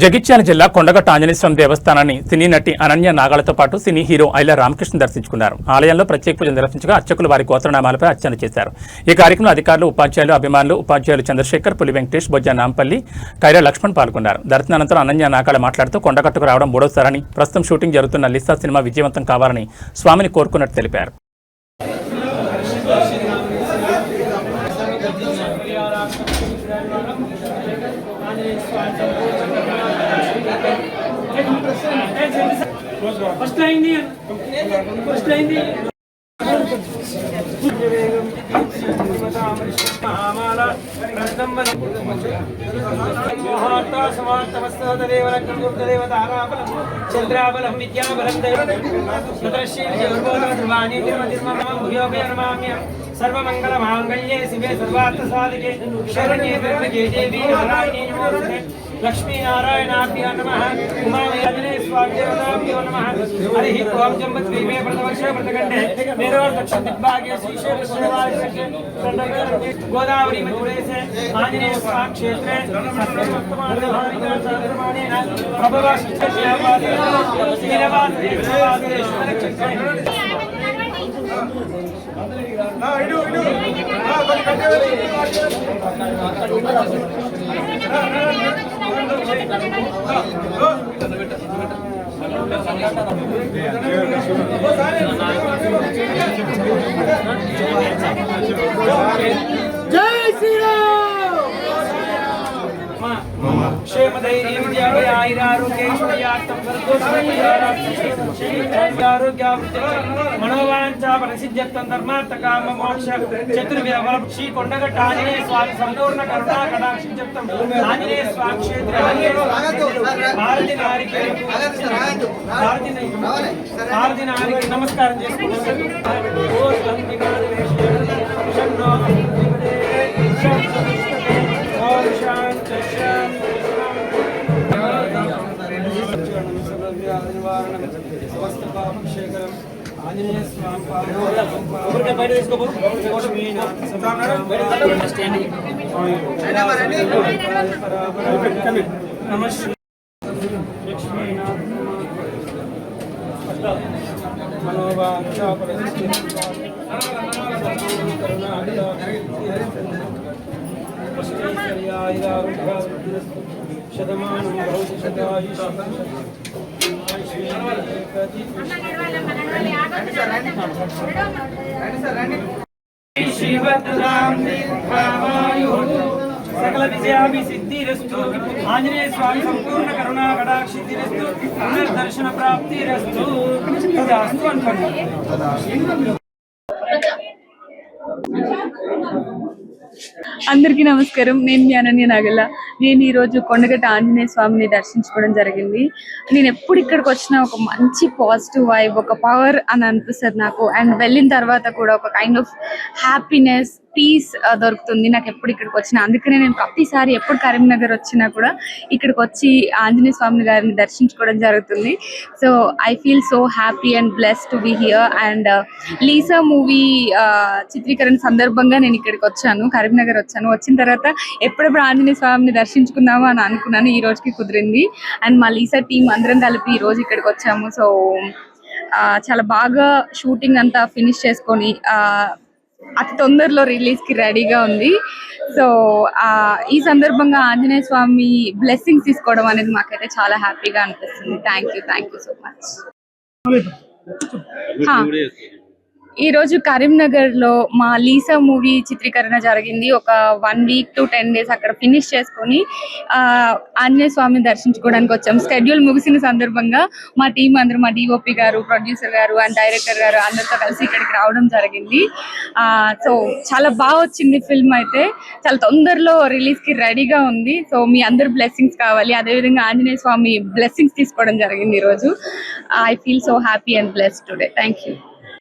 జగిత్యాల జిల్లా కొండగట్ట ఆంజనేయ స్వామి దేవస్థానాన్ని సినీ నటి అనన్య నాగాలతో పాటు సినీ హీరో ఐల రామకృష్ణ దర్శించుకున్నారు. ఆలయంలో ప్రత్యేక పూజలు నిర్వహించగా అర్చకులు వారి గోత్రనామాలపై అర్చన చేశారు. ఈ కార్యక్రమంలో అధికారులు, ఉపాధ్యాయులు, అభిమానులు, ఉపాధ్యాయులు చంద్రశేఖర్, పులి వెంకటేష్, బొజ్జా నాంపల్లి, కైరా లక్ష్మణ్ పాల్గొన్నారు. దర్శనానంతరం అనన్య నాగాల మాట్లాడుతూ కొండగట్టుకు రావడం మూడోసారని, ప్రస్తుతం షూటింగ్ జరుగుతున్న లిసా సినిమా విజయవంతం కావాలని స్వామిని కోరుకున్నట్టు తెలిపారు. ఫస్ట్ అయింది చంద్రాబలం విద్యాబలం సర్వమంగళమాంగళ్యే శివే సర్వార్థసాధికే శరణ్యే త్ర్యంబకే దేవీ నారాయణీ నమోస్తుతే లక్ష్మీ నారాయణాభ్యో నమః ఉమామయాజనే స్వామిదేవతాభ్యో నమః హరి ఓం జంబద్వీపే ప్రథమక్షే ప్రతకండే మేరోర్దక్షిణదిగ్భాగే శ్రీశే కృష్ణవారిషే గోదావరి మధ్యప్రదేశే ఆంజనేయ స్వామి క్షేత్రే సత్యవర్తమానధారికాచార్యమాణేన జై శ్రీరామ్ మనోవాంఛాపరిసిద్ధ్యర్థం ధర్మార్థకామ మోక్ష చతుర్విధ శ్రీ కొండగట్ట ఆంజనేయ స్వామి సంపూర్ణ కరుణా కటాక్షిత్యం ఆంజనేయ స్వామి క్షేత్ర భారతి నారికి నమస్కారం ఆంజనేయ స్వామి బయట తీసుకో శతమానం సకల విజయాభి సిద్ధిరస్తు ఆంజనేయ స్వామి సంపూర్ణ కరుణా కటాక్షిద్ధిరస్తు పునర్దర్శన ప్రాప్తిరస్తు తదాస్తు అనుకోండి. అందరికీ నమస్కారం. నేను మీ అనన్య నాగల. నేను ఈరోజు కొండగట్ట ఆంజనేయ స్వామిని దర్శించుకోవడం జరిగింది. నేను ఎప్పుడు ఇక్కడికి వచ్చినా ఒక మంచి పాజిటివ్ వైబ్, ఒక పవర్ అని అనిపిస్తుంది నాకు. అండ్ వెళ్ళిన తర్వాత కూడా ఒక కైండ్ ఆఫ్ హ్యాపీనెస్, పీస్ దొరుకుతుంది నాకు ఎప్పుడు ఇక్కడికి వచ్చినా. అందుకనే నేను ప్రతిసారి ఎప్పుడు కరీంనగర్ వచ్చినా కూడా ఇక్కడికి వచ్చి ఆంజనేయ స్వామి గారిని దర్శించుకోవడం జరుగుతుంది. So I feel so happy and blessed to be here. And Lisa movie చిత్రీకరణ సందర్భంగా నేను ఇక్కడికి వచ్చాను, కరీంనగర్ వచ్చాను. వచ్చిన తర్వాత ఎప్పుడెప్పుడు ఆంజనేయ స్వామిని దర్శించుకుందామా అని అనుకున్నాను. ఈ రోజుకి కుదిరింది. అండ్ మా లీసా టీం అందరం కలిపి ఈ రోజు ఇక్కడికి వచ్చాము. సో చాలా బాగా షూటింగ్ అంతా ఫినిష్ చేసుకొని అతి తొందరలో రిలీజ్ కి రెడీగా ఉంది. సో ఈ సందర్భంగా ఆంజనేయ స్వామి బ్లెస్సింగ్స్ తీసుకోవడం అనేది మాకైతే చాలా హ్యాపీగా అనిపిస్తుంది. Thank you so much. ఈ రోజు కరీంనగర్ లో మా లీసా మూవీ చిత్రీకరణ జరిగింది. ఒక 1 week to 10 days అక్కడ ఫినిష్ చేసుకొని ఆంజనేయ స్వామిని దర్శించుకోవడానికి వచ్చాం. స్కెడ్యూల్ ముగిసిన సందర్భంగా మా టీం అందరూ, మా డిఓపి గారు, ప్రొడ్యూసర్ గారు అండ్ డైరెక్టర్ గారు అందరితో కలిసి ఇక్కడికి రావడం జరిగింది. సో చాలా బాగా వచ్చింది. ఫిల్మ్ అయితే చాలా తొందరలో రిలీజ్ కి రెడీగా ఉంది. సో మీ అందరు బ్లెస్సింగ్స్ కావాలి. అదేవిధంగా ఆంజనేయ స్వామి బ్లెస్సింగ్స్ తీసుకోవడం జరిగింది ఈరోజు. I feel so happy and blessed today. Thank you.